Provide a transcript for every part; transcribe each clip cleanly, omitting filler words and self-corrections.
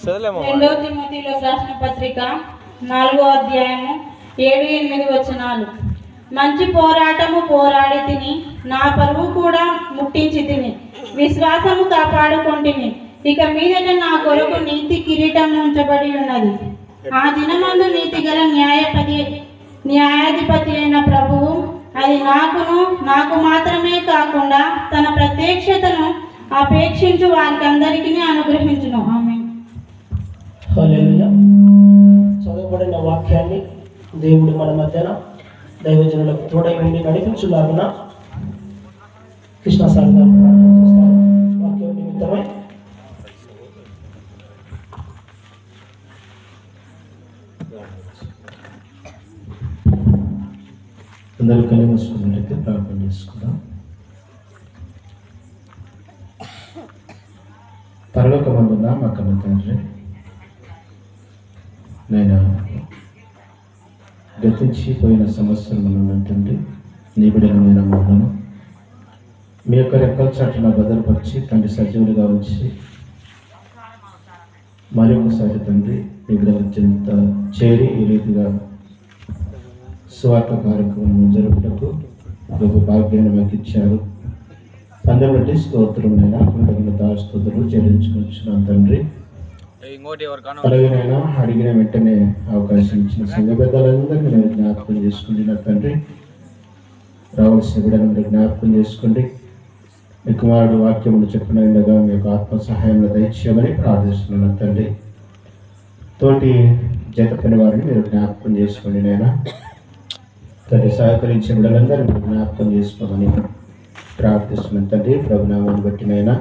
రెండో తిమోతిలో రాసిన పత్రిక 4వ అధ్యాయము 7-8 వచనాలు. మంచి పోరాటము పోరాడి తిని, నా పరువు కూడా ముట్టించి తిని, విశ్వాసము కాపాడుకొంటిని. ఇక మీదట నా కొరకు నీతి కిరీటం ఉంచబడి ఉన్నది. ఆ దినమందు నీతి గల న్యాయాధిపతి అయిన ప్రభువు అది నాకు మాత్రమే కాకుండా తన ప్రత్యక్షతను అపేక్షించు వారికి అందరికీ అనుగ్రహించును. ఆమేన్. హల్లెలూయా. చదవబడిన వాక్యాన్ని దేవుడు మన మధ్యన దైవజనులకు తోడై ఉండి నడిపించులాగున కృష్ణసాగర్ గారు ప్రార్థన చేస్తారు. వాక్యం నిమిత్తమై అందరూ కళ్ళు మూసుకున్నట్లయితే ప్రార్థన చేసుకుందాం. పరలోకమందున్న మా కన్న తండ్రి, నేను గతించిపోయిన సంవత్సరం తండ్రి, నీ బిడ్డలమైన మమ్మల్ని మీ యొక్క రెక్కల చాటున భద్రపరిచి తండ్రి సజీవులుగా ఉంచి మరొకసారి తండ్రి మీ బిడ్డల చెంత చేరి ఈ రీతిగా స్వార్థ కార్యక్రమం జరుపుటకు గొప్ప భాగ్యాన్ని మాకు ఇచ్చారు. అందరి బట్టి స్తోత్రమైనా స్తోత్రాలు చెల్లించుకుంటున్నాను తండ్రి. అలాగేనైనా అడిగిన వెంటనే అవకాశం ఇచ్చిన సంఘ పెద్దలందరినీ నేను జ్ఞాపకం చేసుకుంటున్నా తండ్రి. రావాల్సిన బిడ్డలందరూ జ్ఞాపకం చేసుకోండి. మీ కుమారుడు వాక్యములు చెప్పిన విధంగా మీ యొక్క ఆత్మ సహాయంలో దయచేయమని ప్రార్థిస్తున్నాను తండ్రి. తోటి జత పని వారిని మీరు జ్ఞాపకం చేసుకోండి నైనా తండ్రి. సహకరించే బిడ్డలందరూ మీరు జ్ఞాపకం చేసుకోమని ప్రార్థిస్తున్నాను తండ్రి. ప్రభునామాన్ని బట్టినైనా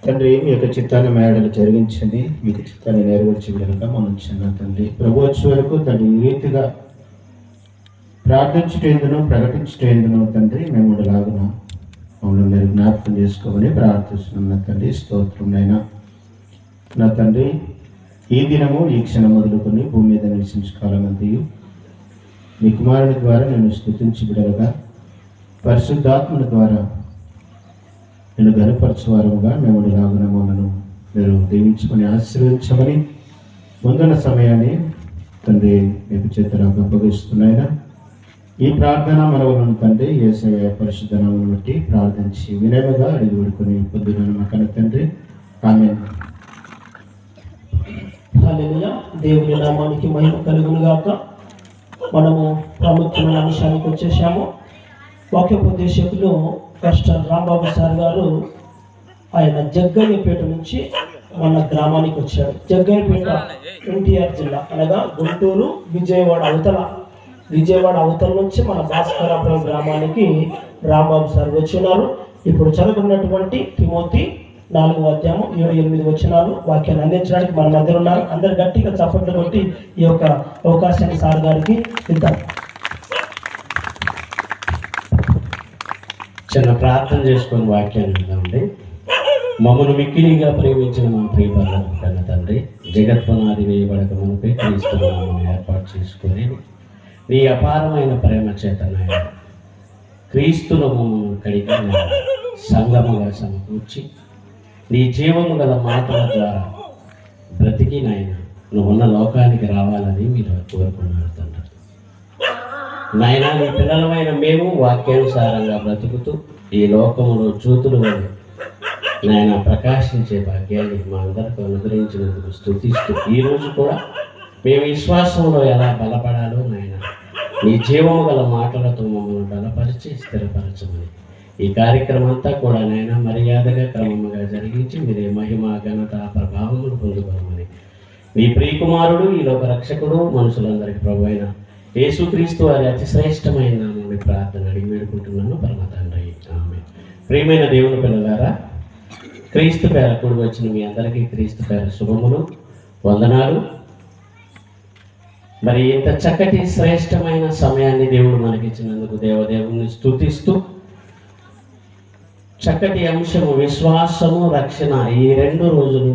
తండ్రి మీ యొక్క చిత్తాన్ని మేడలు జరిగించండి, మీకు చిత్తాన్ని నెరవేర్చే విధంగా మనం చిన్న తండ్రి. ప్రభు వచ్చే వరకు తండ్రి ఈ రీతిగా ప్రార్థించుటేందును ప్రకటించుటేందును తండ్రి మేము లాగున మమ్మల్ని మీరు జ్ఞాపకం చేసుకోమని ప్రార్థిస్తున్నాం నా తండ్రి. స్తోత్రంనైనా నా తండ్రి, ఈ దినము ఈ క్షణం మొదలుకొని భూమి మీద నివసించు కాలమంతయు మీ కుమారుని ద్వారా నేను స్తుతించి బిడలుగా పరిశుద్ధాత్మని ద్వారా నేను గనపరచువారముగా మేము లాగున మమ్మను మీరు దీవించుకొని ఆశీర్వదించమని ముందున్న సమయాన్ని తండ్రి మీకు చేతులకు అప్పగిస్తున్నాయినా ఈ ప్రార్థన మనవలను తండ్రి యేసయ్య పరిశుద్ధ నామమును బట్టి ప్రార్థించి వినయముగా అడిగి వేడుకొని పొద్దున మా కన్న తండ్రి. ఆమేన్. హల్లెలూయా. దేవుని నామానికి మహిమ కలుగును గాక. మనము ప్రాముఖ్యమైన అంశానికి వచ్చేసాము. వాక్యోపదేశకులు కస్టర్ రాంబాబు సార్ గారు ఆయన జగ్గయ్యపేట నుంచి మన గ్రామానికి వచ్చారు. జగ్గయ్యపేట ఎన్టీఆర్ జిల్లా అనగా గుంటూరు విజయవాడ అవతల నుంచి మన భాస్కరాపురం గ్రామానికి రాంబాబు సార్ వచ్చినారు. ఇప్పుడు చదువుకున్నటువంటి తిమోతి 4వ అధ్యాయం 7-8 వచనాలు వాక్యాన్ని అందించడానికి మన మధ్య ఉన్నారు. అందరు గట్టిగా చప్పట్లు కొట్టి ఈ యొక్క అవకాశాన్ని సార్ గారికి ఇద్దాం. చిన్న ప్రార్థన చేసుకొని వాక్యాన్ని విందామండి. మమ్మల్ని మిక్కిలిగా ప్రేమించిన మా ప్రియపరులకు కన్న తండ్రి, జగత్పునాది వేయబడక మనపై క్రీస్తు నామమును ఏర్పాటు చేసుకుని నీ అపారమైన ప్రేమ చేత నాయన క్రీస్తుల మమ్మల్ని కడిగి సంగముగా సమకూర్చి నీ జీవము గల మాటల ద్వారా బ్రతికి నాయన నువ్వున్న లోకానికి రావాలని మీరు కోరుకున్నారు తండ్రి. నాయన నీ పిల్లలమైన మేము వాక్యానుసారంగా బ్రతుకుతూ ఈ లోకములో జ్యోతులు నాయన ప్రకాశించే భాగ్యాన్ని మా అందరికీ అనుగ్రహించినందుకు స్తుతిస్తూ ఈరోజు కూడా మేము విశ్వాసంలో ఎలా బలపడాలో నాయన నీ జీవము గల మాటలతో మమ్మల్ని బలపరిచి స్థిరపరచమని ఈ కార్యక్రమం అంతా కూడా నాయన మర్యాదగా క్రమముగా జరిగించి మీరే మహిమ ఘనత ప్రభావములు పొందుకోమని నీ ప్రియకుమారుడు ఈ లోక రక్షకుడు మనుషులందరికీ ప్రభు అయిన యేసుక్రీస్తు వారి అతి శ్రేష్టమైన నామమున ప్రార్థన అడిగి వేడుకుంటున్నాను పరమ తండ్రి. ఆమేన్. ప్రియమైన దేవుని పిల్లలారా, క్రీస్తు పేర కూడి వచ్చిన మీ అందరికీ క్రీస్తు పేర శుభములు, వందనాలు. మరి ఇంత చక్కటి శ్రేష్టమైన సమయాన్ని దేవుడు మనకిచ్చినందుకు దేవదేవుని స్తుతిస్తూ చక్కటి అంశము విశ్వాసము రక్షణ ఈ 2 రోజులు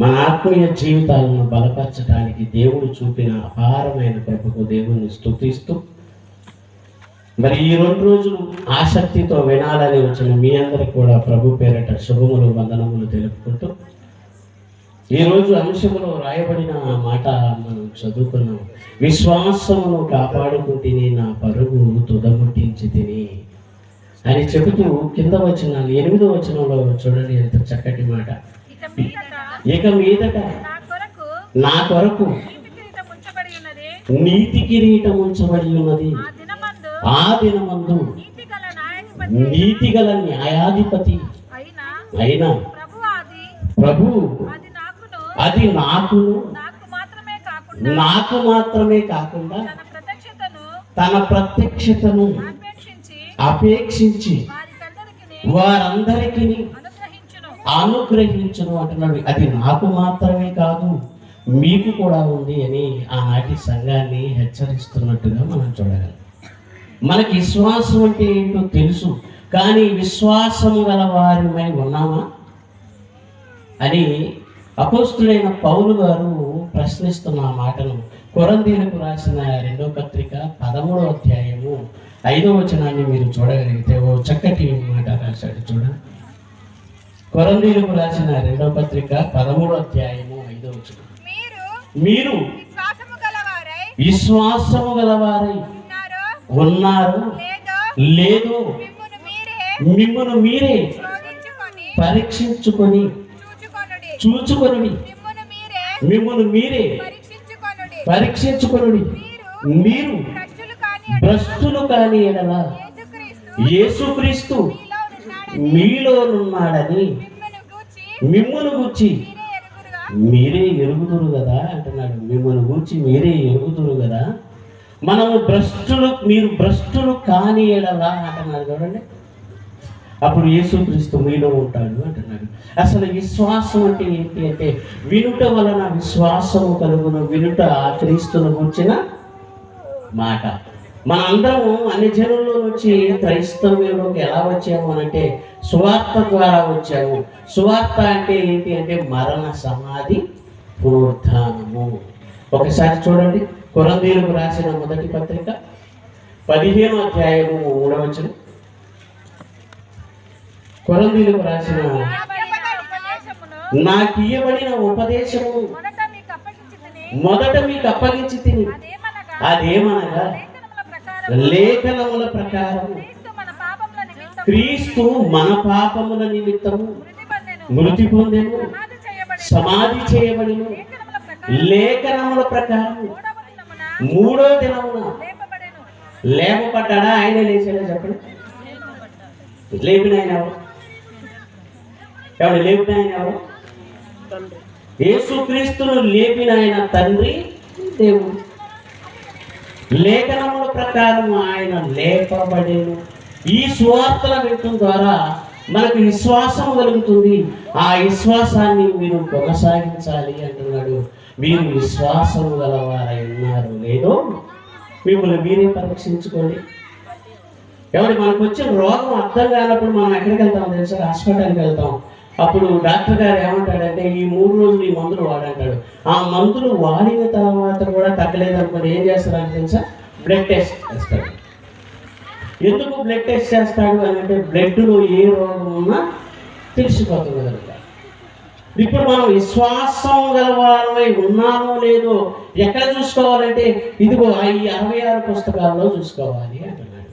మన ఆత్మీయ జీవితాలను బలపరచడానికి దేవుడు చూపిన అపారమైన కృపకు దేవుణ్ణి స్తుతిస్తూ మరి ఈ 2 రోజులు ఆసక్తితో వినాలని వచ్చిన మీ అందరికి కూడా ప్రభు పేరట శుభములు వందనములు తెలుపుకుంటూ ఈరోజు అంశంలో రాయబడిన మాట మనం చదువుకున్నాం. విశ్వాసమును కాపాడుకుంటేనే నా పరుగు తుదముట్టించి తిని అని చెబుతూ కింద వచనాలు 8వ వచనంలో చూడండి ఎంత చక్కటి మాట. ఇక మీదట నా కొరకు నీతి కిరీటం ఉంచబడి ఉన్నది. ఆ దినమందు నీతిగల న్యాయాధిపతి అయిన ప్రభు అది నాకు మాత్రమే కాకుండా తన ప్రత్యక్షతను అపేక్షించి వారందరికీ అనుగ్రహించును అంటున్నాడు. అది నాకు మాత్రమే కాదు, మీకు కూడా ఉంది అని ఆనాటి సంఘాన్ని హెచ్చరిస్తున్నట్టుగా మనం చూడగలం. మనకి విశ్వాసం అంటే ఏంటో తెలుసు, కానీ విశ్వాసము గల వారిమై ఉన్నామా అని అపోస్తులైన పౌలు గారు ప్రశ్నిస్తున్న ఆ మాటను కొరంథీయులకు రాసిన 2వ పత్రిక 13వ అధ్యాయము 5వ వచనాన్ని మీరు చూడగలిగితే ఓ చక్కటి మాట రాశాడు. చూడండి, కొరంథీయులకు రాసిన 2వ పత్రిక 13వ అధ్యాయము 5వ వచనం. మీరు విశ్వాసము గలవారై ఉన్నారు లేదు మిమ్మును మీరే పరీక్షించుకొని చూచుకొనుడి. మిమ్మును మీరే పరీక్షించుకొనుడి. మీరు భ్రష్టులు కాని ఎడల యేసుక్రీస్తు మీలోనున్నాడని మిమ్మును గూర్చి మీరే ఎరుగుదురు కదా అంటున్నాడు. మిమ్మల్ని గూర్చి మీరే ఎరుగుదురు కదా. మీరు భ్రష్టులు కాని ఎడలా అంటున్నాడు. చూడండి, అప్పుడు యేసుక్రీస్తు మీలో ఉంటాడు అంటున్నాడు. అసలు విశ్వాసం అంటే ఏంటి అంటే వినుట వలన విశ్వాసము కలుగును. వినుట క్రీస్తును గూర్చిన మాట. మనందరము అన్ని జనుల్లో నుంచి క్రైస్తవ్యంలోకి ఎలా వచ్చాము అనంటే సువార్త ద్వారా వచ్చాము. సువార్త అంటే ఏంటి అంటే మరణ సమాధి పునరుద్ధానము. ఒకసారి చూడండి, కొరంథీయులకు రాసిన మొదటి పత్రిక 15వ అధ్యాయము 3వ వచనం. కొరంథీయులకు రాసిన నాకు ఇయ్యబడిన ఉపదేశము మొదట మీకు అప్పగించి తిని అదేమనగా లేఖనముల ప్రకారం క్రీస్తు మన పాపముల నిమిత్తము మృతి పొందెను, సమాధి చేయబడిను, లేఖనముల ప్రకారం 3వ దినమున లేపబడ్డాడా? ఆయన లేచాడా? చెప్పండి. లేపిన ఆయన ఎవరు? లేపిన ఆయన ఎవరు? యేసుక్రీస్తును లేపిన ఆయన తండ్రి దేవుడు. లేఖనముల ప్రకారం ఆయన లేపబడేను. ఈ సువార్తల వినటం ద్వారా మనకు విశ్వాసం కలుగుతుంది. ఆ విశ్వాసాన్ని మీరు కొనసాగించాలి అంటున్నాడు. మీరు విశ్వాసం గలవారై ఉన్నారు లేదో మిమ్మల్ని మీరే పరీక్షించుకోండి. ఎవరి మనకు వచ్చిన రోగం అర్థం కానప్పుడు మనం ఎక్కడికి వెళ్తాం తెలుసా? హాస్పిటల్కి వెళ్తాం. అప్పుడు డాక్టర్ గారు ఏమంటాడంటే ఈ 3 రోజులు ఈ మందులు వాడంటాడు. ఆ మందులు వాడిన తర్వాత కూడా తగ్గలేదనుకోండి ఏం చేస్తారని తెలుసా? బ్లడ్ టెస్ట్ చేస్తాడు. ఎందుకు బ్లడ్ టెస్ట్ చేస్తాడు అని అంటే బ్లడ్లో ఏ రోగం ఉన్నా తెలిసిపోతుంది కనుక. ఇప్పుడు మనం విశ్వాసం గలవారమై ఉన్నామో లేదో ఎక్కడ చూసుకోవాలంటే ఇదిగో ఈ 66 పుస్తకాల్లో చూసుకోవాలి అంటున్నాడు.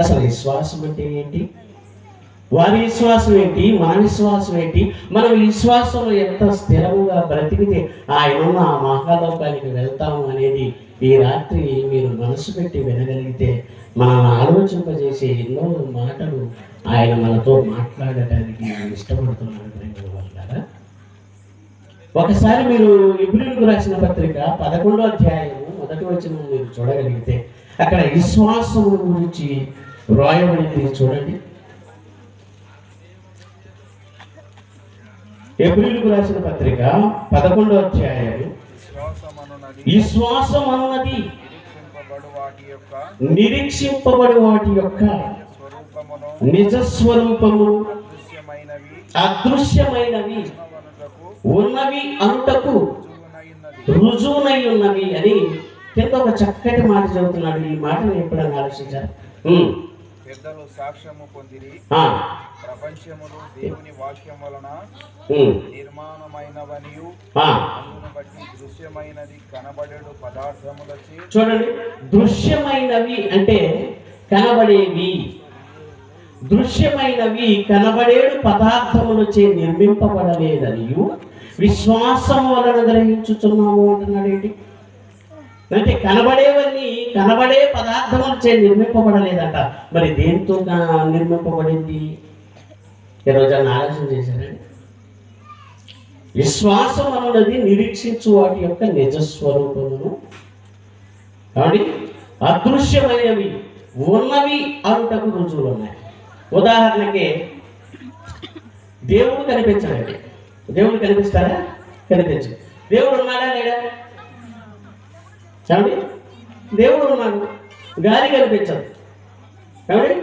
అసలు విశ్వాసం అంటే ఏంటి? వారి విశ్వాసం ఏంటి? మన విశ్వాసం ఏంటి? మన విశ్వాసంలో ఎంత స్థిరముగా బ్రతికితే ఆయనున్న ఆ మహాలోకానికి వెళ్తాము అనేది ఈ రాత్రి మీరు మనసు పెట్టి వినగలిగితే మనల్ని ఆలోచింపజేసే ఎన్నో మాటలు ఆయన మనతో మాట్లాడటానికి ఇష్టపడుతున్నాడు. ఒకసారి మీరు ఎబ్రీయులకు రాసిన పత్రిక 11వ అధ్యాయము 1వ వచనం మీరు చూడగలిగితే అక్కడ విశ్వాసము గురించి రాయబడింది. చూడండి, ఎబ్రీయులకు రాసిన పత్రిక 11వ అధ్యాయము విశ్వాసం అన్నది నిరీక్షింపబడు వాటి యొక్క నిజ స్వరూపము అదృశ్యమైనవి ఉన్నవి అంతకు రుజువునై ఉన్నవి అని కింద ఒక చక్కటి మాట చదువుతున్నాడు. ఈ మాటను ఎప్పుడైనా ఆలోచించారు? పెద్దలు సాక్ష్యము పొందిరి. ప్రపంచములు దేవుని వాక్యం వలన నిర్మాణమైనవనియు అందును బట్టి దృశ్యమైనది కనబడేడు పదార్థములచే. చూడండి, దృశ్యమైనవి అంటే కనబడేవి, దృశ్యమైనవి కనబడేడు పదార్థములచే నిర్మింపబడలేదనియు విశ్వాసం వలన గ్రహించుచున్నాము అంటున్నాడు. ఏంటి అంటే కనబడేవన్నీ కనబడే పదార్థములచే నిర్మింపబడలేదట. మరి దేంతో నిర్మింపబడింది? ఈరోజు ఆలోచన చేశారండి. విశ్వాసం అన్నది నిరీక్షించు వాటి యొక్క నిజస్వరూపమును కాబట్టి అదృశ్యమైనవి ఉన్నవి అనుటకు రుజువులు ఉన్నాయి. ఉదాహరణకి దేవుడు కనిపించాడండి. దేవుడు కనిపిస్తాడా? కనిపించడు. దేవుడు ఉన్నాడా లేడా? కాబట్టి దేవుడు ఉన్నాడు. గాలి కనిపించదు కాబట్టి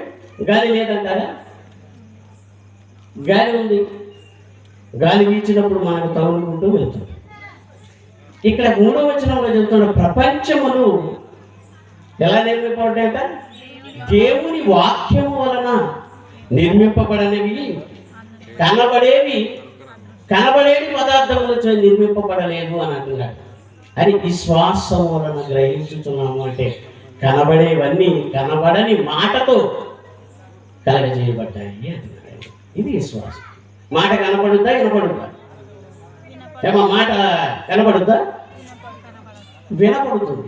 గాలి లేదంటారా? గాలి ఉంది. గాలి వీచినప్పుడు మనకు తగులుకుంటూ వెళ్తుంది. ఇక్కడ 3వ వచనంలో చెబుతున్న ప్రపంచములు ఎలా నిర్మింపబడ్డాయట? దేవుని వాక్యము వలన నిర్మింపబడనివి, కనబడేవి పదార్థములతో నిర్మింపబడలేదు అని అంటున్నాడు. అని విశ్వాసం వలన గ్రహించుతున్నాము అంటే కనబడేవన్నీ కనబడని మాటతో కలగజేయబడ్డాయి అంటున్నాడు. ఇది విశ్వాసం. మాట కనబడుద్దా? వినపడుద్దా? ఏమో మాట కనబడుద్దా? వినపడుతుంది.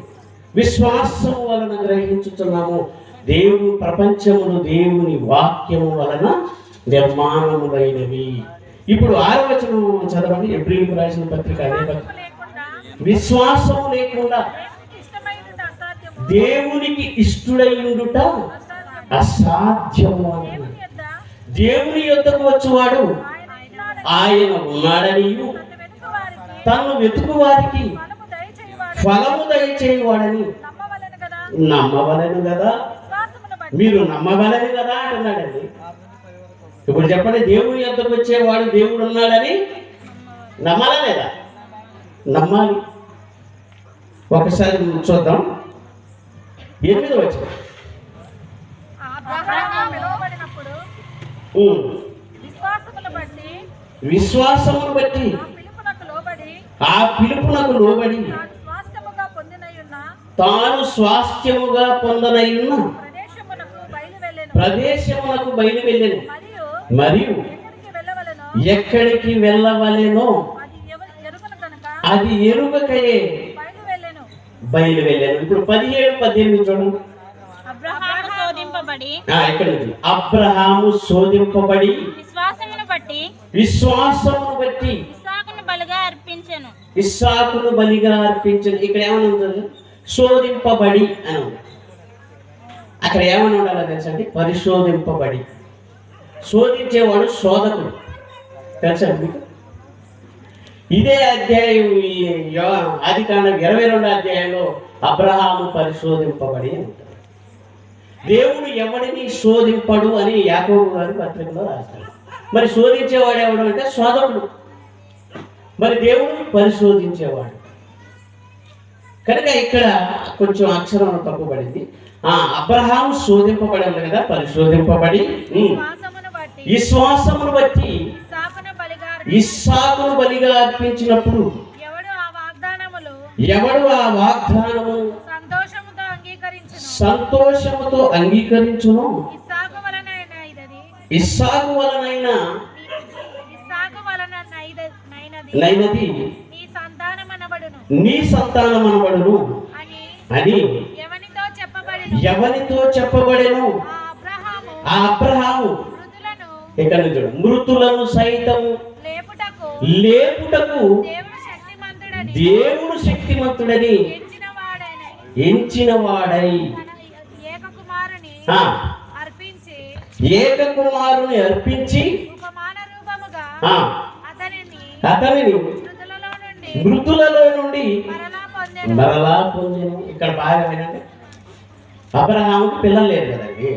విశ్వాసం వలన గ్రహించుతున్నాము. ప్రపంచములు దేవుని వాక్యము వలన నిర్మాణములైనవి. ఇప్పుడు 6వ వచనం చదవండి. ఎబ్రీయులకు రాసిన పత్రిక అదే పత్రిక. విశ్వాసం లేకుండా దేవునికి ఇష్టుడైండుట అసాధ్యము అంటున్నాడు. దేవుని యొద్దకు వచ్చేవాడు ఆయన ఉన్నాడనియు తను వెతుకు వారికి ఫలము దయచేయవాడని నమ్మవలెను కదా. మీరు నమ్మవలని కదా అంటున్నాడండి. ఇప్పుడు చెప్పండి, దేవుని యొద్దకు వచ్చేవాడు దేవుడు ఉన్నాడని నమ్మాలా లేదా? నమ్మాలి. ఒకసారి చూద్దాం. 8వ వచనం. విశ్వాసమును బట్టి ఆ పిలుపునకు లోబడి తాను స్వాస్థ్యముగా పొందనయున్న ప్రదేశమునకు బయలువెళ్ళెను. మరియు ఎక్కడికి వెళ్ళవలెనో అది ఎరుగకయే బయలువెళ్ళాను. ఇప్పుడు 17-18 చూడండి. అబ్రహాము శోధింపబడి విశ్వాసమును బట్టి ఇస్సాకును బలిగా అర్పించెను. ఇక్కడ ఏమని ఉంటుంది? శోధింపబడి అని ఉంది. అక్కడ ఏమని ఉండాలో తెలుసా అండి? పరిశోధింపబడి. శోధించేవాడు శోధకుడు. తెలుసా మీకు? ఇదే అధ్యాయం ఆదికాండం 22వ అధ్యాయంలో అబ్రహాము పరిశోధింపబడి ఉంటుంది. దేవుడు ఎవడిని శోధింపడు అని యాకోబు గారి పత్రికలో రాస్తాడు. మరి శోధించేవాడు ఎవడు అంటే శోధకుడు. మరి దేవుడు పరిశోధించేవాడు. కనుక ఇక్కడ కొంచెం అక్షరం తప్పుపడింది. అబ్రహాము శోధింపబడి ఉంది కదా, పరిశోధింపబడి విశ్వాసమును బట్టి ఇస్సాకును బలిగా అర్పించినప్పుడు ఎవడు ఆ వాగ్దానము సంతోషముతో అంగీకరించును ఇస్సాకు వలనైనా నైనది నీ సంతానమనబడును అని ఎవరితో చెప్పబడెను? ఆ అబ్రహాము ఇక్కడ మృతులను సైతం లేపుటకు దేవుడు శక్తిమంతుడని ఎంచిన వాడై ఏకకుమారుని అర్పించి అతనిని మృతులలో నుండి మరలా పొందెను. ఇక్కడ బాగా వినండి. అబ్రహాముకి పిల్లలు లేరు కదండి.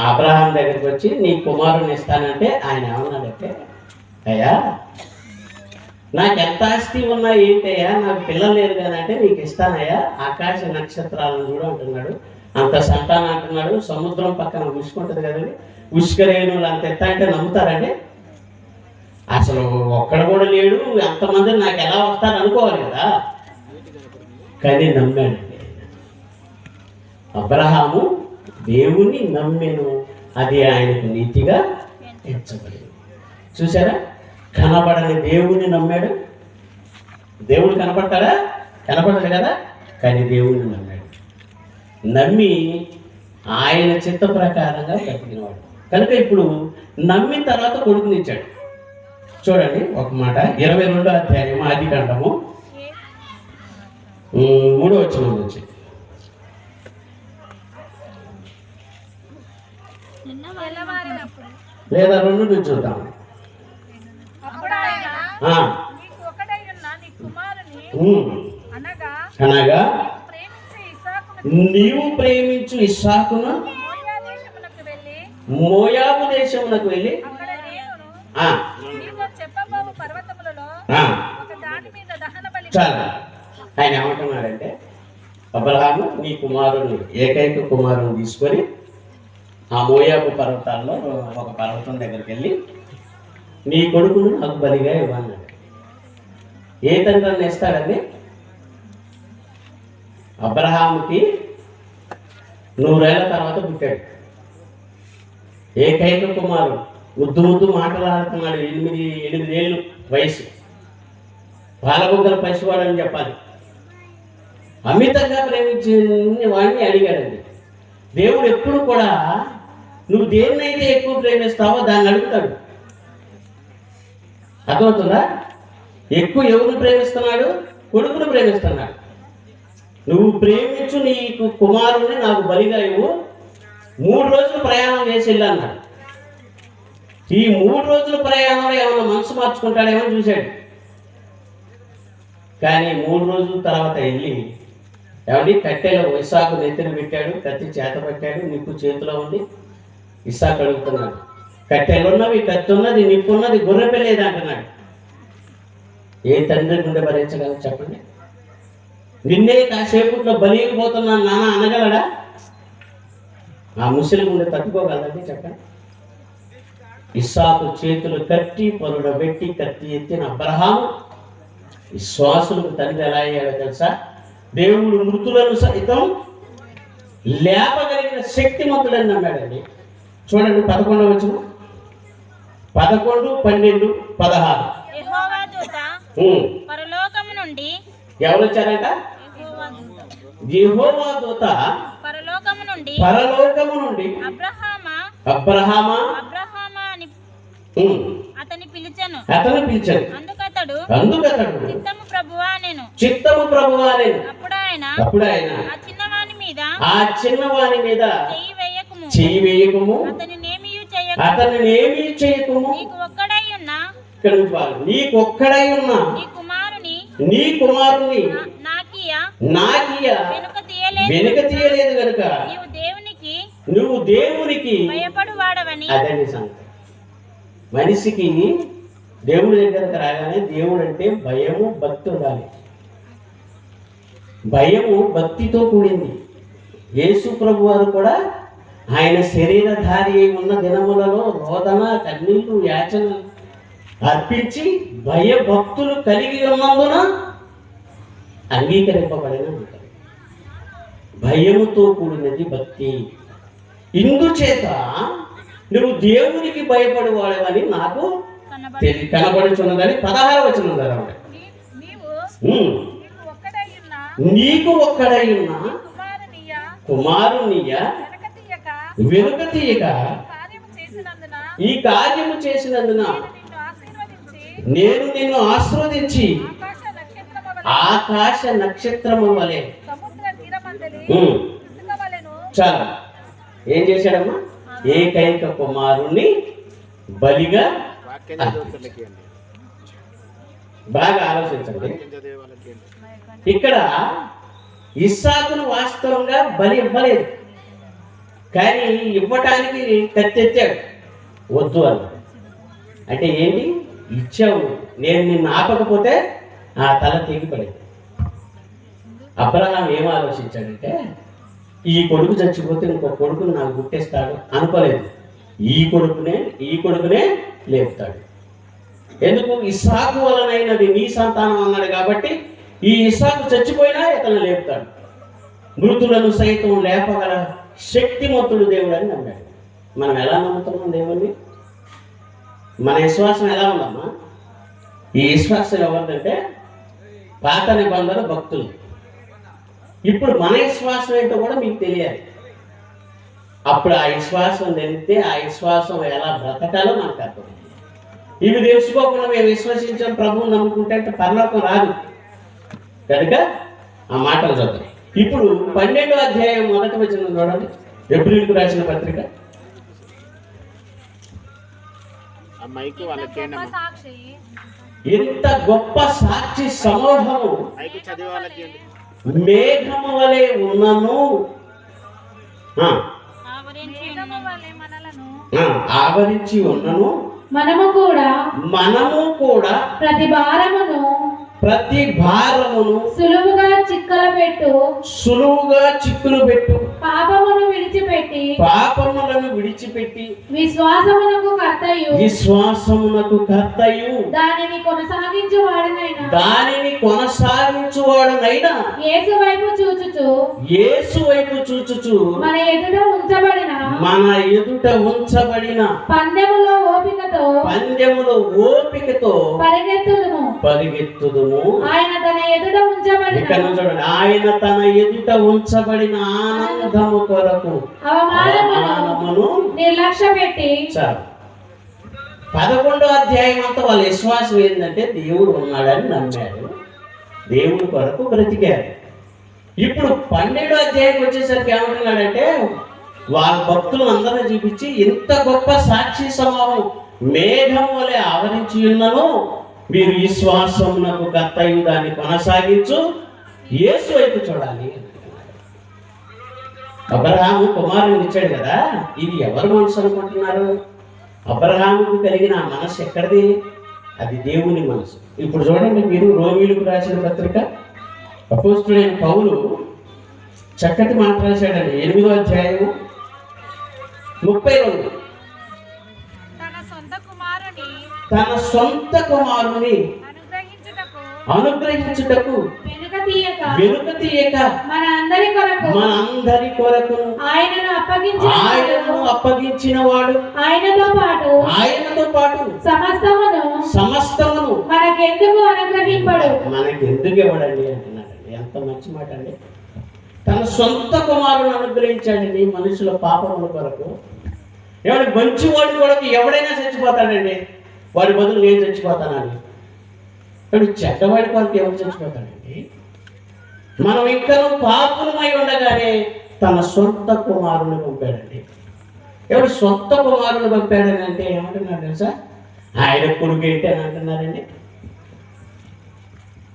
అబ్రహాం దగ్గరికి వచ్చి నీ కుమారుని ఇస్తానంటే ఆయన ఏమన్నాడంటే, అయ్యా నాకు ఎంత ఆస్తి ఉన్నా ఏంటయ్యా, నాకు పిల్లలు లేరు కానీ అంటే నీకు ఇస్తానయ్యా, ఆకాశ నక్షత్రాలను కూడా అంటున్నాడు, అంత సంతానం అంటున్నాడు. సముద్రం పక్కన ఉసుకుంటుంది కదండి, ఉసుక రేణువులు అంత ఎత్త అంటే నమ్ముతారండి? అసలు ఒక్కడ కూడా లేడు, అంతమంది నాకు ఎలా వస్తారు అనుకోవాలి కదా. కానీ నమ్మాడండి. అబ్రహాము దేవుని నమ్మెను, అది ఆయనకు నీతిగా ఎంచబడింది. చూసారా, కనబడని దేవుని నమ్మాడు. దేవుడు కనపడతాడా? కనపడదు కదా, కానీ దేవుడిని నమ్మాడు. నమ్మి ఆయన చిత్త ప్రకారంగా బ్రతికినవాడు కనుక ఇప్పుడు నమ్మిన తర్వాత కొడుకునిచ్చాడు. చూడండి ఒక మాట, 22వ అధ్యాయం ఆదికాండము 3వ వచనం నుంచి. లేదా 2 నుంచి చూద్దాం. అనగా నీవు ప్రేమించు ఇస్సాకును మోయాబు దేశమునకు వెళ్ళి చాలా ఆయన ఏమంటున్నాడంటే, అబ్రహాము నీ కుమారుని, ఏకైక కుమారుని తీసుకొని ఆ మోయాబు పర్వతాల్లో ఒక పర్వతం దగ్గరికి వెళ్ళి నీ కొడుకును నాకు బలిగా ఇవ్వన్నాడు. ఏ తండ్రి ఇస్తాడండి? అబ్రహాముకి 100 ఏళ్ల తర్వాత పుట్టాడు. ఏకైక కుమారుడు, ముద్దు మాటలాడుతున్నాడు. 8 ఏళ్ళు వయసు, పాలబొగ్గల పసివాడు అని చెప్పాలి. అమితంగా ప్రేమించిన వాడిని అడిగాడండి. దేవుడు ఎప్పుడు కూడా నువ్వు దేన్నైతే ఎక్కువ ప్రేమిస్తావో దాన్ని అడుగుతాడు. అర్థమవుతుందా? ఎక్కువ ఎవరిని ప్రేమిస్తున్నాడు? కొడుకును ప్రేమిస్తున్నాడు. నువ్వు ప్రేమించు నీకు కుమారుని నాకు బలిగా ఇవ్వు, 3 రోజులు ప్రయాణం చేసి వెళ్ళన్నాడు. ఈ 3 రోజుల ప్రయాణంలో ఏమైనా మనసు మార్చుకుంటాడేమో చూశాడు. కానీ 3 రోజుల తర్వాత వెళ్ళి ఏమండి కట్టెలో ఇస్సాకు నెత్తిన పెట్టాడు, కత్తి చేత పెట్టాడు, నిప్పు చేతిలో ఉంది. ఇస్సాకు అడుగుతున్నాడు, కట్టెలు ఉన్నవి, కత్తి ఉన్నది, నిప్పు ఉన్నది, గొర్రె పిల్లేది అంటున్నాడు. ఏ తండ్రి గుండె భరించగలరు చెప్పండి? నిన్నే కాసేపట్లో బలిగిపోతున్నాను నాన్న అనగలడా? ఆ ముసలి గుండె తట్టుకోగలదండి చెప్పండి? ఇస్సాకు చేతులు కట్టి పొరుడబెట్టి కత్తి ఎత్తిన అబ్రహాము విశ్వాసులకు తండ్రి ఎలా అయ్యాడో తెలుసా? దేవుడు మృతులను సైతం లేపగలిగిన శక్తిమంతుడని నమ్మాడండి. చూడండి 11వ వచనం, 11, 12, 16. పరలోకము నుండి ఎవరు వచ్చారంట? యెహోవా దూత పరలోకము నుండి అబ్రహామా అని అతని పిలిచాను. అందుకతడు చిత్తము ప్రభువా నేను. అప్పుడు ఆయన ఆ చిన్నవాని మీద చెయ్యి వేయకుము, అతని నేమి చేయకుము, నీకు ఒక్కడై ఉన్న నీ కుమారుని నాకియ వెనుక తీయలేదు కనుక నువ్వు దేవునికి భయపడువాడవని. అదని సంగతి. మనిషికి దేవుడి దగ్గరకు రాగానే దేవుడు అంటే భయము, భక్తి ఉండాలి. భయము భక్తితో కూడింది. యేసు ప్రభు వారు కూడా ఆయన శరీరధారి అయి ఉన్న దినములలో రోదన, కన్నీళ్లు, యాచన అర్పించి భయభక్తులు కలిగి ఉన్నందున అంగీకరింపబడిన భయముతో కూడినది భక్తి. ఇందుచేత నువ్వు దేవునికి భయపడేవాడవని నాకు కనబడుచున్నదని 16వ వచనం చదవండి. నీకు ఒక్కడై ఉన్న కుమారునియ వెనుక తీయక ఈ కార్యము చేసినందున నేను నిన్ను ఆశీర్వదించి ఆకాశ నక్షత్రము వలె. చాలా ఏం చేశాడమ్మా? ఏకైక కుమారుణ్ణి బలిగా. బాగా ఆలోచించండి. ఇక్కడ ఇస్సాకును వాస్తవంగా బలి ఇవ్వలేదు, కానీ ఇవ్వటానికి కత్తెత్తాడు. వద్దు అని అంటే ఏంటి? ఇచ్చావు, నేను నిన్ను ఆపకపోతే ఆ తల తెగిపడేది. అబ్రహాం ఏం ఆలోచించాడంటే ఈ కొడుకు చచ్చిపోతే ఇంకో కొడుకుని నాకు గుట్టేస్తాడు అనుకోలేదు. ఈ కొడుకునే లేపుతాడు. ఎందుకు? ఇస్సాకు వలనైనది నీ సంతానం అన్నాడు కాబట్టి ఈ ఇస్సాకు చచ్చిపోయినా ఇతను లేపుతాడు. మృతులను సైతం లేపగల శక్తిమంతుడు దేవుడు అని నమ్మాడు. మనం ఎలా నమ్ముతున్నాం దేవుణ్ణి? మన విశ్వాసం ఎలా ఉందమ్మా? ఈ విశ్వాసం ఎవరిదంటే పాత నిబంధన భక్తులు. ఇప్పుడు మన విశ్వాసం ఏంటో కూడా మీకు తెలియాలి. అప్పుడు ఆ విశ్వాసం తెలిస్తే ఆ విశ్వాసం ఎలా బ్రతకాలో మనకు అర్థం. ఇవి తెలుసుకోకుండా మేము విశ్వసించాం, ప్రభువుని నమ్ముకుంటే అంటే పరలోకం రాదు కనుక ఆ మాటలు చదువు. ఇప్పుడు 12వ అధ్యాయం 1వ వచనం చూడండి. ఎబ్రీయులకు రాసిన పత్రిక. ఇంత గొప్ప సాక్షి సమూహము మేఘము వలె ఉన్నను ఆవరించి ఉన్నను మనము కూడా ప్రతి భారమును సులువుగా చిక్కులు పెట్టు పాపములను విడిచిపెట్టి విశ్వాసమునకు కర్తయు దానిని కొనసాగించువాడనైనా యేసు వైపు చూచుచు మన ఎదుట ఉంచబడిన పందెములో ఓపికతో పరిగెత్తుదుము. ఆయన తన ఎదుట ఉంచబడిన ఆనందము కొరకు అవమానమును నిర్లక్ష్య పెట్టి. 11వ అధ్యాయం అంతా వాళ్ళ విశ్వాసం ఏంటంటే దేవుడు ఉన్నాడని నమ్మాడు, దేవుడి కొరకు బ్రతికారు. ఇప్పుడు 12వ అధ్యాయం వచ్చేసరికి ఏమంటున్నాడంటే వాళ్ళ భక్తులు అందరూ చూపించి ఇంత గొప్ప సాక్షి సమూహం మేఘం వలె ఆవరించి ఉన్నను మీరు విశ్వాసమునకు కర్తయు దాన్ని కొనసాగించు యేసు వైపు చూడాలి. అబ్రహాము కుమారుని ఇచ్చాడు కదా, ఇది ఎవరు మనసు అనుకుంటున్నారు? అబ్రహాముకు కలిగిన ఆ మనసు ఎక్కడిది? అది దేవుని మనసు. ఇప్పుడు చూడండి మీరు రోమీయులకు రాసిన పత్రిక. అపోస్తలుడైన పౌలు చక్కటి మాట రాశాడండి. 8వ అధ్యాయము 32. తన సొంత కుమారుని అనుగ్రహించుటకు వెనుక తీయక మన అందరి కొరకు ఆయనను అప్పగించిన వాడు ఆయనతో పాటు సమస్తమును మనకెందుకు ఇవ్వడండి అంటున్నాడండి. ఎంత మంచి మాట అండి. తన సొంత కుమారుని అనుగ్రహించాడండి మనుషుల పాపముల కొరకు. ఎవరి మంచివాడి కొరకు ఎవడైనా చచ్చిపోతాడండి, వాడి బదులు నేను చచ్చిపోతానని. ఇప్పుడు చెడ్డవాడి కొరకు ఎవరు చచ్చిపోతాడండి? మనం ఇంకా పాపులమై ఉండగానే తన సొంత కుమారుని పంపాడండి. ఎవడు సొంత కుమారుని పంపాడని అంటే ఏమంటున్నాడు తెలుసా? ఆయన కొడుకు ఏంటి అని అంటున్నారండి.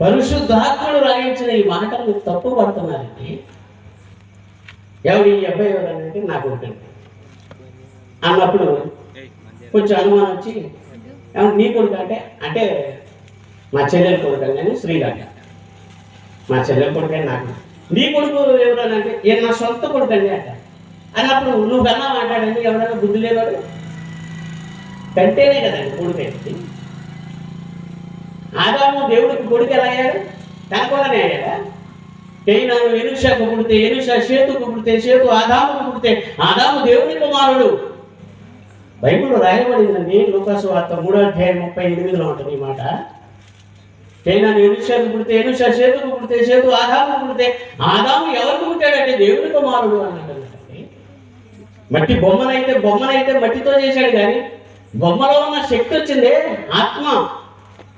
పరిశుద్ధాత్ముడు రాయించిన ఈ మాటలు తప్పు పడుతున్నారండి. ఎవడు ఈ అబ్బాయి ఎవరంటే నా కొడుకు అన్నప్పుడు కొంచెం అనుమానం వచ్చి నీ కొడుకు అంటే మా చెల్లెలు కొడుకు అని శ్రీరాజ, మా చెల్లెలు కొడుకు అని నాకు. నీ కొడుకు ఎవరనంటే నా సొంత కొడుకు అండి అంట. అన్నప్పుడు నువ్వు కన్నా మాట్లాడండి, ఎవరైనా బుద్ధి లేవాడు కంటేనే కదండి కొడుకు అయింది. ఆదాము దేవుడికి కొడుకు ఎలా అయ్యాడు? కనుకోనే అయ్యాడా? కేయినాను ఎనుషాకు పుడితే, ఎనుషా షేతుకు పుడితే, షేతు ఆదాముకు పుడితే, ఆదాము దేవుని కుమారుడు. బైబిల్లో రాయబడిందండి. లూకాసు వార్త 3వ అధ్యాయం 38లో ఉంటుంది ఈ మాట. కేయినాను ఎనుషాకు పుడితే, ఎనుషా షేతుకు పుడితే, షేతు ఆదాముకు పుడితే, ఆదాము ఎవరికి పుట్టాడంటే దేవుని కుమారుడు అన్నాడు. మట్టి బొమ్మనైతే మట్టితో చేశాడు, కానీ బొమ్మలో ఉన్న శక్తి వచ్చిందే ఆత్మ.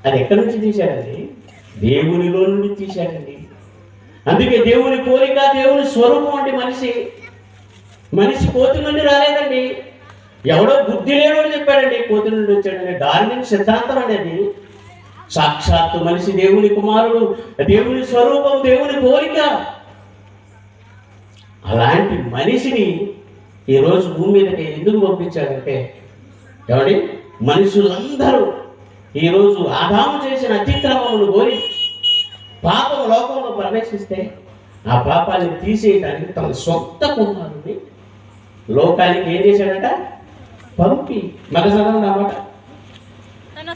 అది ఎక్కడి నుంచి తీశాడండి? దేవునిలో నుండి తీశాడండి. అందుకే దేవుని పోలిక, దేవుని స్వరూపం అంటే మనిషి కోతి నుండి రాలేదండి. ఎవడో బుద్ధి లేడో చెప్పాడండి కోతి నుండి వచ్చాడండి. డార్విన్ సిద్ధాంతం అనేది సాక్షాత్తు మనిషి దేవుని కుమారుడు, దేవుని స్వరూపం, దేవుని పోలిక. అలాంటి మనిషిని ఈరోజు భూమి మీదకి ఎందుకు పంపించాడంటే ఎవడి మనుషులందరూ ఈరోజు ఆదాము చేసిన అతిక్రమమును కోరి పాపం లోకంలో ప్రవేశిస్తే ఆ పాపాన్ని తీసేయడానికి తన సొంత కుమారుని లోకానికి ఏం చేశాడట? పంపి. మగ చదవండి అన్నమాట. తన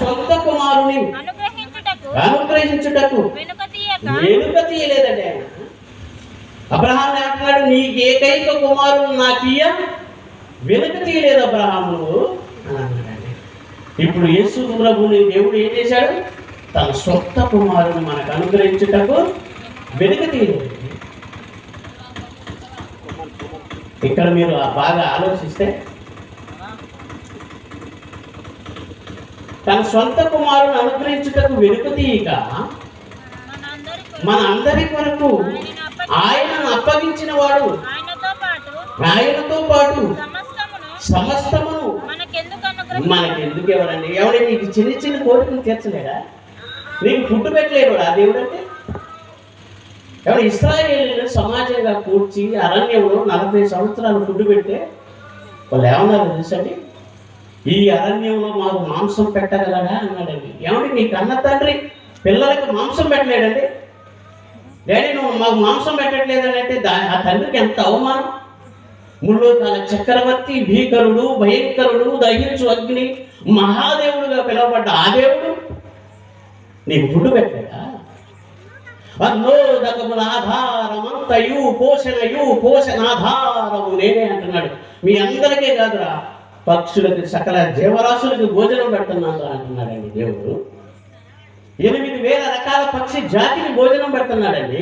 సొంత కుమారుని అనుగ్రహించుటకు వెనుక తీయలేదండి ఆయన. అబ్రహాం అంటున్నాడు, నీకు ఏకైక కుమారుడు నాకీయ, వెనుక తీయలేదు అబ్రహాము అని అన్నాడండి. ఇప్పుడు యేసు ప్రభుని దేవుడు ఏం చేశాడు? తన సొంత కుమారుని మనకు అనుగ్రహించుటకు వెనుక తీయలేదు. ఇక్కడ మీరు బాగా ఆలోచిస్తే తన సొంత కుమారుని అనుగ్రహించుటకు వెనుక తీయక మన అందరి కొరకు ఆయనను అప్పగించిన వాడు, ఆయనతో పాటు సమస్తమును మనకెందుకు ఎవరండి? ఎవడే నీకు చిన్న చిన్న కోరికలు తీర్చలేడా? నీకు ఫుడ్ పెట్టలేడు ఆ దేవుడు అంటే? ఎవరు ఇశ్రాయేలీయులు సమాజంగా కూర్చి అరణ్యంలో 40 సంవత్సరాలు ఫుడ్ పెడితే వాళ్ళు ఏమన్నారు తెలుసండి? ఈ అరణ్యంలో మాకు మాంసం పెట్టగలడా అన్నాడండి. ఏమంటే నీ కన్న తండ్రి పిల్లలకు మాంసం పెట్టలేడండి? డాడీ నువ్వు మాకు మాంసం పెట్టట్లేదని అంటే ఆ తండ్రికి ఎంత అవమానం. ముల్లోకాల చక్రవర్తి, భీకరుడు, భయంకరుడు, దహించు అగ్ని, మహాదేవుడుగా పిలువబడ్డ ఆ దేవుడు నీకు ఫుడ్ పెట్టలేదా? అన్నోదకముల ఆధారమంతయు పోషణాధారము నేనే అంటున్నాడు. మీ అందరికీ కాదురా, పక్షులకు, సకల జీవరాశులకు భోజనం పెడుతున్నాను అంటున్నాడండి దేవుడు. 8,000 రకాల పక్షి జాతిని భోజనం పెడుతున్నాడండి.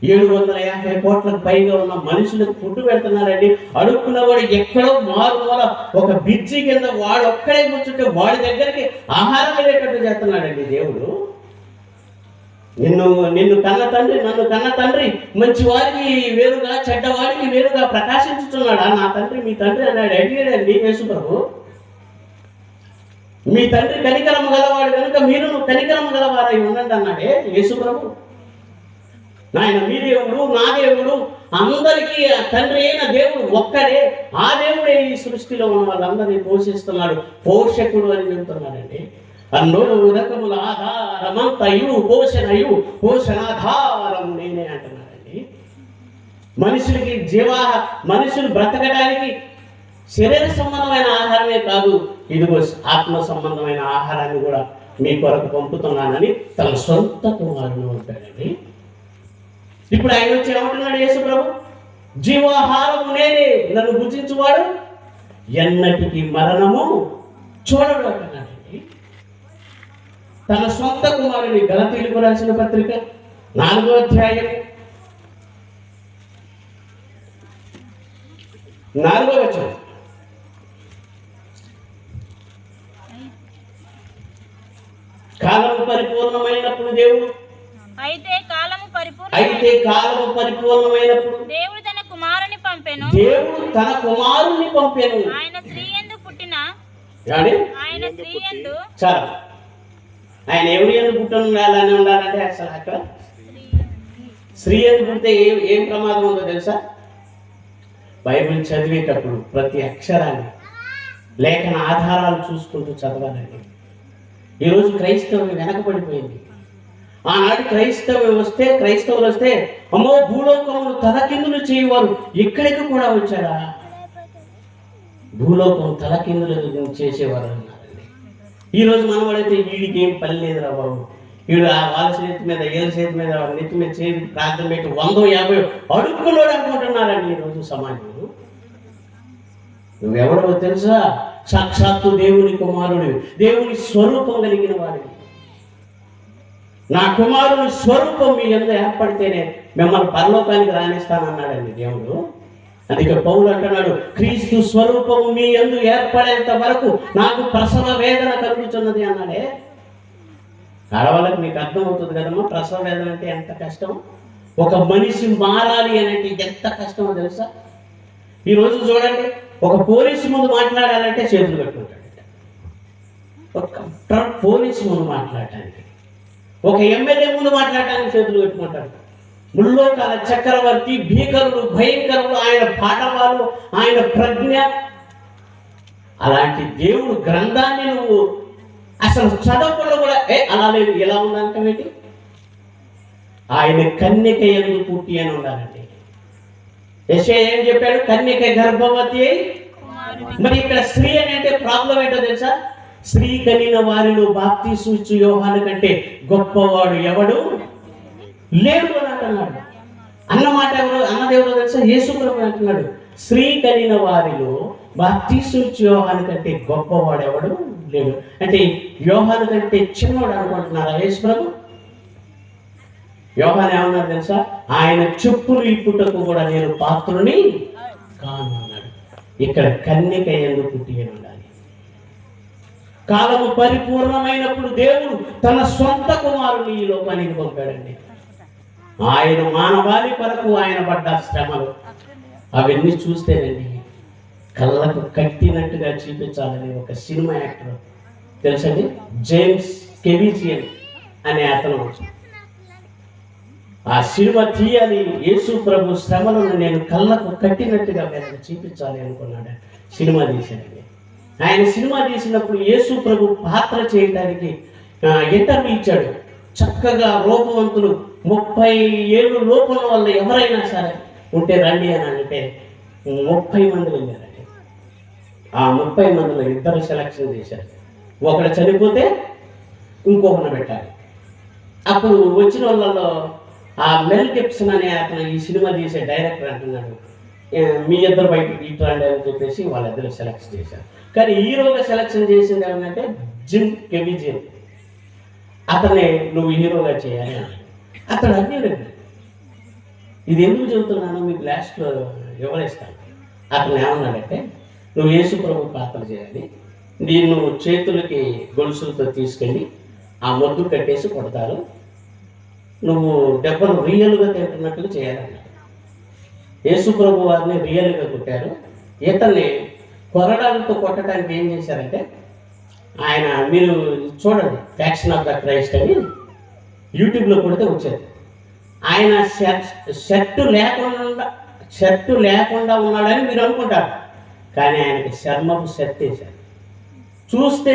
750 కోట్లకు పైగా ఉన్న మనుషులకు ఫుడ్ పెడుతున్నాడండి. అడుక్కున్నవాడు ఎక్కడో మారుమూల ఒక బిర్జి కింద వాడు ఒక్కడే కూర్చుంటే వాడి దగ్గరికి ఆహారం వెళ్ళేటట్టు చేస్తున్నాడండి దేవుడు. నిన్ను కన్న తండ్రి, నన్ను కన్న తండ్రి మంచివాడికి వేరుగా చెడ్డవాడికి వేరుగా ప్రకాశించుతున్నాడా నా తండ్రి? మీ తండ్రి అన్నాడు, అడిగాడండి యేసు ప్రభు. మీ తండ్రి కనికరము గలవాడు కనుక మీరు కనికరము గలవారై ఉండండి అన్నాడే యేసు ప్రభు. నాయన మీ దేవుడు, నా దేవుడు, అందరికీ తండ్రి అయిన దేవుడు ఒక్కడే. ఆ దేవుడే ఈ సృష్టిలో ఉన్న వాళ్ళందరినీ పోషిస్తున్నాడు, పోషకుడు అని చెబుతున్నాడండి. అన్నోదకముల ఆధారమంతయు పోషణాధారము నేనే అంటున్నాడండి. మనుషులు బ్రతకడానికి శరీర సంబంధమైన ఆహారమే కాదు, ఇదిగో ఆత్మ సంబంధమైన ఆహారాన్ని కూడా మీ కొరకు పంపుతున్నానని తన సొంత కుమారుని ఉంటాడండి. ఇప్పుడు ఆయన వచ్చి ఏమంటున్నాడు యేసు ప్రభు? జీవాహారము నేనే, నన్ను భుజించువాడు ఎన్నటికీ మరణము చూడడు అంటున్నాడండి. తన సొంత కుమారుని గలతీయులకు రాసిన పత్రిక 4వ అధ్యాయం 4వ వచనం. కాలము పరిపూర్ణమైనప్పుడు దేవుడు అయితే కాలము పరిపూర్ణమైనప్పుడు దేవుడు తన కుమారుని పంపెను. ఆయన స్త్రీ యందు పుట్టిన చాలా ఆయన ఎవరి యందు పుట్టాలని ఉండాలంటే అసలు అక్కడ స్త్రీ యందు పుడితే ఏం ప్రమాదం ఉందో తెలుసా? బైబిల్ చదివేటప్పుడు ప్రతి అక్షరాన్ని లేఖన ఆధారాలు చూసుకుంటూ చదవాలండి. ఈరోజు క్రైస్తవం వెనకబడిపోయింది. ఆనాడు క్రైస్తవులు వస్తే అమ్మో భూలోకమును తలకిందులు చేయవారు ఇక్కడికి కూడా వచ్చారా? భూలోకం తలకిందులు చేసేవారు అన్నారండి. ఈరోజు మనవాడైతే వీడికి ఏం పని లేదురా బాబు, వీడు ఆ వాళ్ళ చేతి మీద ఏళ్ళ చేతి మీద నెత్తి మీద చేతి ప్రార్థన పెట్టి 150 అడుక్కులోడు అనుకుంటున్నారండి ఈరోజు సమాజం. నువ్వెవడో తెలుసా? సాక్షాత్తు దేవుని కుమారుడు, దేవుని స్వరూపం కలిగిన వాడివి. నా కుమారుని స్వరూపం మీ యందు ఏర్పడితేనే మిమ్మల్ని పరలోకానికి రాణిస్తానన్నాడండి దేవుడు. అందుకే పౌలు అంటున్నాడు, క్రీస్తు స్వరూపము మీ యందు ఏర్పడేంత వరకు నాకు ప్రసవ వేదన కలుగుతున్నది అన్నాడే. ఆడవాళ్ళకి మీకు అర్థమవుతుంది కదమ్మా, ప్రసవ వేదన అంటే ఎంత కష్టం. ఒక మనిషి మారాలి అని అంటే ఎంత కష్టమో తెలుసా? ఈరోజు చూడండి, ఒక పోలీసు ముందు మాట్లాడాలంటే చేతులు కట్టుకుంటాడు. ఒక పోలీసు ముందు మాట్లాడటానికి, ఒక ఎమ్మెల్యే ముందు మాట్లాడటానికి చేతులు కట్టుకుంటాడు. ముల్లోకాల చక్రవర్తి, భీకరుడు, భయంకరుడు, ఆయన పాఠవాలు, ఆయన ప్రజ్ఞ, అలాంటి దేవుడు గ్రంథాన్ని నువ్వు అసలు చదవకుండా కూడా అలా లేదు ఎలా ఉందంటే ఆయన కన్యక యందు పుట్టి అని ఉండాలండి. యెషయా ఏం చెప్పాడు? కన్యక గర్భవతి అయి. మరి ఇక్కడ స్త్రీ అని అంటే ప్రాబ్లం ఏంటో తెలుసా? స్త్రీ కనిన వారిలో బాప్తీసు ఇచ్చు యోహాను కంటే గొప్పవాడు ఎవడు లేడు అని అంటున్నాడు. అన్నమాట ఎవరు? అన్నదేవుడు తెలుసా? యేసు ప్రభు అంటున్నాడు, స్త్రీ కనిన వారిలో బాప్తీసు ఇచ్చు యోహాను కంటే గొప్పవాడు ఎవడు లేడు. అంటే యోహాను కంటే చిన్నవాడు అనుకుంటున్నారా యేసు ప్రభు? యోహాను ఏమన్నాడు తెలుసా? ఆయన చెప్పులు ఇప్పుటకు కూడా నేను పాత్రుని కాను అన్నాడు. ఇక్కడ కన్యక యందు పుట్టి అని ఉండాలి. కాలము పరిపూర్ణమైనప్పుడు దేవుడు తన సొంత కుమారుని ఈ లోకానికి పంపాడండి. ఆయన మానవాళి కొరకు ఆయన పడ్డ శ్రమలు అవన్నీ చూస్తేనండి కళ్ళకు కట్టినట్టుగా చూపించాలని ఒక సినిమా యాక్టర్ తెలుసండి, జేమ్స్ కెవిజియన్ అనే అతను ఆ సినిమా తీయాలి, యేసు ప్రభు శ్రమలను నేను కళ్ళకు కట్టినట్టుగా నేను చూపించాలి అనుకున్నాడు. సినిమా తీశాడండి. ఆయన సినిమా తీసినప్పుడు యేసు ప్రభు పాత్ర చేయడానికి ఇంటర్వ్యూ ఇచ్చాడు. చక్కగా రూపవంతులు 30 ఏళ్ళు లోపల వల్ల ఎవరైనా సరే ఉంటే రండి అని అంటే 30 మంది వెళ్ళారండి. ఆ 30 మందిలో 2 సెలక్షన్ చేశారు. ఒకడు చనిపోతే ఇంకొకరిని పెట్టాలి. అప్పుడు వచ్చిన వాళ్ళలో ఆ మెల్ గిబ్సన్ అనే అతను ఈ సినిమా తీసే డైరెక్టర్ అంటున్నాడు, మీ ఇద్దరు బయటకు ఇట్లాంటి అని చెప్పేసి వాళ్ళిద్దరు సెలెక్ట్ చేశారు. కానీ హీరోగా సెలెక్షన్ చేసింది ఏమంటే జిమ్ కెవిజియన్. అతనే నువ్వు హీరోగా చేయాలి అని. అతను అన్నాడు. ఇది ఎందుకు చెబుతున్నానో మీకు లాస్ట్లో వివరిస్తాను. అతను ఏమన్నాడంటే, నువ్వు యేసు ప్రభు పాత్ర చేయాలి, నేను చేతులకి గొలుసులతో తీసుకెళ్ళి ఆ మొద్దు కట్టేసి కొడతారు, నువ్వు దెబ్బను రియల్గా తింటున్నట్టుగా చేయాలన్నాడు. యేసు ప్రభు వారిని రియల్గా కొట్టారు. ఇతన్ని కొరడాలతో కొట్టడానికి ఏం చేశారంటే, ఆయన మీరు చూడండి ఫ్యాక్షన్ ఆఫ్ ద క్రైస్ట్ అని యూట్యూబ్లో కొడితే వచ్చేది. ఆయన షర్టు లేకుండా ఉన్నాడని మీరు అనుకుంటారు, కానీ ఆయనకి చర్మపు షర్ట్ వేశారు. చూస్తే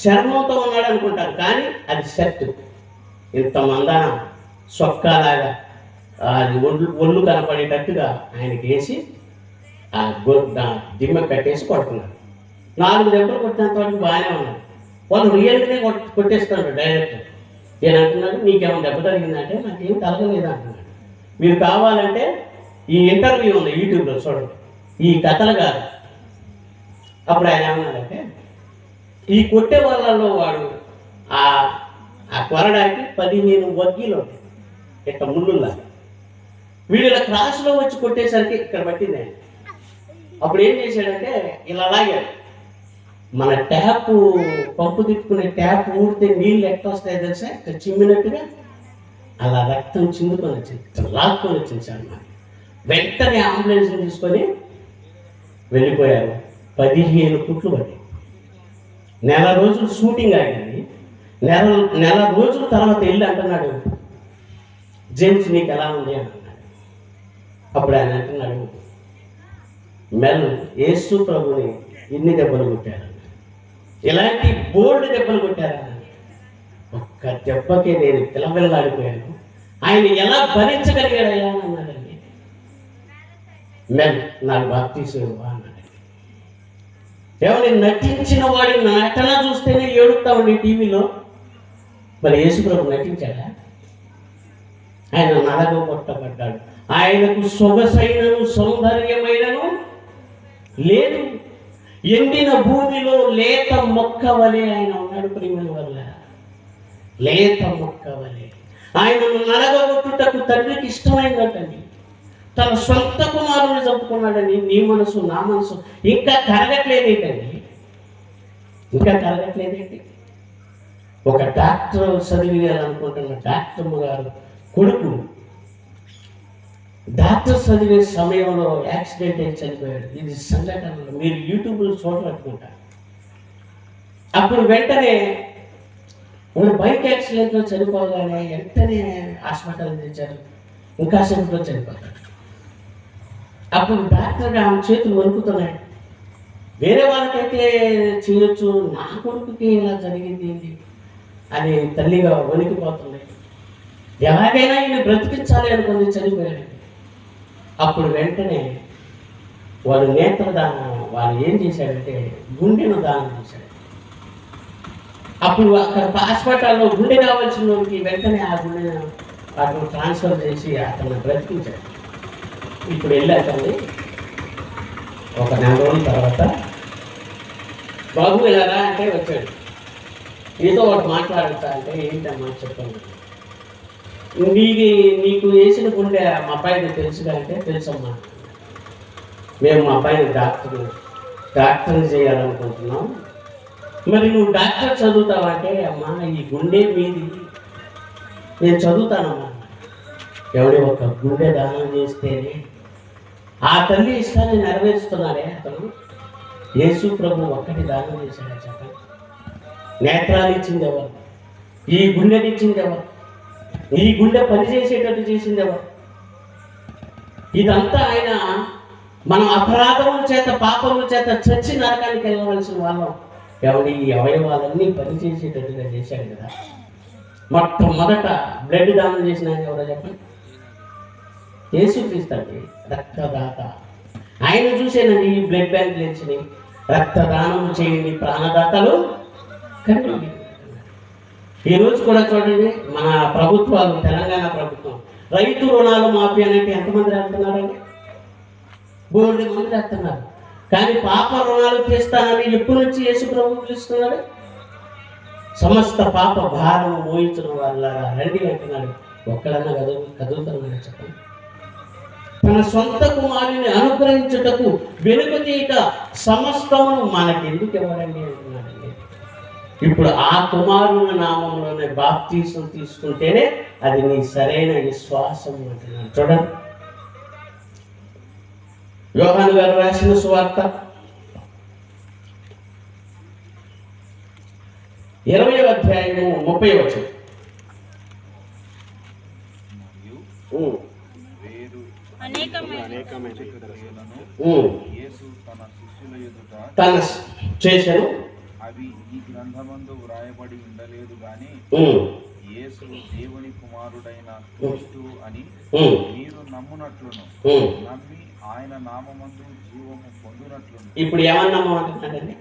చర్మంతో ఉన్నాడు అనుకుంటారు, కానీ అది షర్ట్. ఇంత మందాన సొక్కాలాగా అది ఒళ్ళు కనపడేటట్టుగా ఆయనకి వేసి ఆ దిమ్మ కట్టేసి కొడుతున్నారు. 4 దెబ్బలు కొట్టినంత వరకు బాగానే ఉన్నారు. వాళ్ళు రియల్గానే కొట్టేస్తున్నారు డైరెక్టర్. నేను అంటున్నాడు, నీకేమైనా దెబ్బ తగిలిందంటే నాకేం తగలలేదు అంటున్నాడు. మీరు కావాలంటే ఈ ఇంటర్వ్యూ ఉంది యూట్యూబ్లో చూడండి, ఈ కథలు కాదు. అప్పుడు ఆయన ఏమన్నాడంటే, ఈ కొట్టే వాళ్ళలో వాడు ఆ కొరడానికి 15 వగ్గీలు ఉంటాయి, ఇట్లా ముళ్ళులా. వీడు ఇలా క్రాస్లో వచ్చి కొట్టేసరికి ఇక్కడ పట్టింది ఆయన. అప్పుడు ఏం చేశాడంటే ఇలా లాగాడు. మన ట్యాప్ పంపు తిప్పుకునే ట్యాప్ ఊడితే నీళ్ళు ఎట్లా వస్తాయి తెలుసా, ఇక్కడ చిమ్మినట్టుగా అలా రక్తం చిందుకొని వచ్చింది, లాక్కొని వచ్చింది సార్. వెంటనే అంబులెన్స్ తీసుకొని వెళ్ళిపోయారు. 15 కుట్లు పడి 1 రోజులు షూటింగ్ ఆగింది. నెల రోజుల తర్వాత వెళ్ళి అంటున్నాడు, జేమ్స్ నీకు ఎలా ఉంది అని అన్నాడు. అప్పుడు ఆయన అంటున్నాడు, మెల్ యేసు ప్రభుని ఎన్ని దెబ్బలు కొట్టారు, ఇలాంటి బోల్డ్ దెబ్బలు కొట్టారని. ఒక్క దెబ్బకే నేను పిల్లపిల్లలాడిపోయాను, ఆయన ఎలా భరించగలిగాడయ్యా అని అన్నాడండి. మెల్ నాకు బాప్తీసు అన్నాడు. ఎవరిని నటించిన వాడి నటన చూస్తేనే ఏడుస్తామండి టీవీలో. మరి యేసు ప్రభు నటించాడా? ఆయన నలగ కొట్టబడ్డాడు. ఆయనకు సొగసైనను సౌందర్యమైనను లేదు. ఎండిన భూమిలో లేత మొక్క వలె ఆయన ఉన్నాడు. ప్రియమైన వల్ల లేత మొక్క వలె ఆయనను నలగొట్టుటకు తండ్రికి ఇష్టమైందటండి. తన సొంత కుమారుని చంపుకున్నాడని నీ మనసు నా మనసు ఇంకా కరగట్లేదేంటండి, ఇంకా కరగట్లేదేంటి? ఒక డాక్టర్ చదివేయాలనుకుంటున్న డాక్టర్ గారు కొడుకు డాక్టర్ చదివే సమయంలో యాక్సిడెంట్ అయి చనిపోయాడు. ఇది సంఘటనలు మీరు యూట్యూబ్లో చూడబట్టుకుంటారు. అప్పుడు వెంటనే వాళ్ళు బైక్ యాక్సిడెంట్లో చనిపోగానే వెంటనే హాస్పిటల్ తెచ్చారు, ఇంకా సేపులో చనిపోతాడు. అప్పుడు డాక్టర్ ఆమె చేతులు వణుకుతున్నాయి. వేరే వాళ్ళకైతే చేయొచ్చు, నా కొడుకుకి ఇలా జరిగింది ఏంటి అని తల్లిగా వణికిపోతుంది. ఎలాగైనా ఈయన బ్రతికించాలి అనుకుంది, చనిపోయాడు. అప్పుడు వెంటనే వాడు నేత్రదానం, వాడు ఏం చేశాడంటే గుండెను దానం చేశాడు. అప్పుడు అక్కడ హాస్పిటల్లో గుండె కావాల్సిన వాడికి వెంటనే ఆ గుండెను అటు ట్రాన్స్ఫర్ చేసి అతను బ్రతికించాడు. ఇప్పుడు వెళ్ళాకండి ఒక 4 రోజుల తర్వాత బాబు వెళ్ళారా అంటే వచ్చాడు. నీతో ఒకటి మాట్లాడతా అంటే ఏంటమ్మా చెప్పండి. నీకు వేసిన గుండె మా అబ్బాయికి తెలుసుగా అంటే తెలుసమ్మా, మేము మా అబ్బాయిని డాక్టర్ చేయాలనుకుంటున్నాం. మరి నువ్వు డాక్టర్ చదువుతావంటే అమ్మా ఈ గుండె మీది నేను చదువుతానమ్మా. ఎవడి ఒక గుండె దానం చేస్తేనే ఆ తల్లి ఇష్టాన్ని నెరవేరుస్తున్నాడే అతను. యేసు ప్రభు ఒక్కటి దానం చేశాడు చెప్పండి. నేత్రాలు ఇచ్చింది ఎవరు? ఈ గుండెని ఇచ్చింది ఎవరు? ఈ గుండె పనిచేసేటట్టు చేసింది ఎవరు? ఇదంతా ఆయన మనం అపరాధముల చేత పాపముల చేత చచ్చి నరకానికి వెళ్ళవలసిన వాళ్ళం. ఎవడి ఈ అవయవాలన్నీ పనిచేసేటట్టుగా చేశాడు కదా. మొట్టమొదట బ్లడ్ దానం చేసిన ఆయన ఎవరో చెప్పండి? యేసుక్రీస్తు రక్తదాత. ఆయన చూసేనండి ఈ బ్లడ్ బ్యాంకులు ఇచ్చినాయి. రక్తదానం చేయండి ప్రాణదాతలు కండి. ఈరోజు కూడా చూడండి మన ప్రభుత్వాలు, తెలంగాణ ప్రభుత్వం రైతు రుణాలు మాఫీ అంటే ఎంతమంది రాస్తున్నారండి? బోల్డ్ మంది రాస్తున్నారు. కానీ పాప రుణాలు తీస్తానని ఎప్పుడు నుంచి యేసు ప్రభు పిలుస్తున్నాడు? సమస్త పాప భారం మోయించడం వల్ల రండి అంటున్నాడు. ఒక్కడన్నా కదులుతున్నాడు చెప్పండి. తన సొంత కుమారుని అనుగ్రహించుటకు వెనుక తీయక సమస్తమును మనకెందుకు ఇవ్వరండి అంటున్నాడండి. ఇప్పుడు ఆ కుమారుని నామంలోనే బాప్తీసం తీసుకుంటేనే అది నీ సరైన విశ్వాసం అంటున్నాడు. చూడండి యోహాను గారు రాసిన సువార్త 20వ అధ్యాయము 30వ వచనం. యేసు తన శిష్యుల ఎదుట తన చేశాను అవి ఈ గ్రంథమందు వ్రాయబడి ఉండలేదు గాని యేసు దేవుని కుమారుడైన క్రీస్తు అని మీరు నమ్మునట్లును నమ్మి ఆయన నామమందు జీవము పొందునట్లును. ఇప్పుడు ఏమన్నా నమ్మమంటున్నాడండి?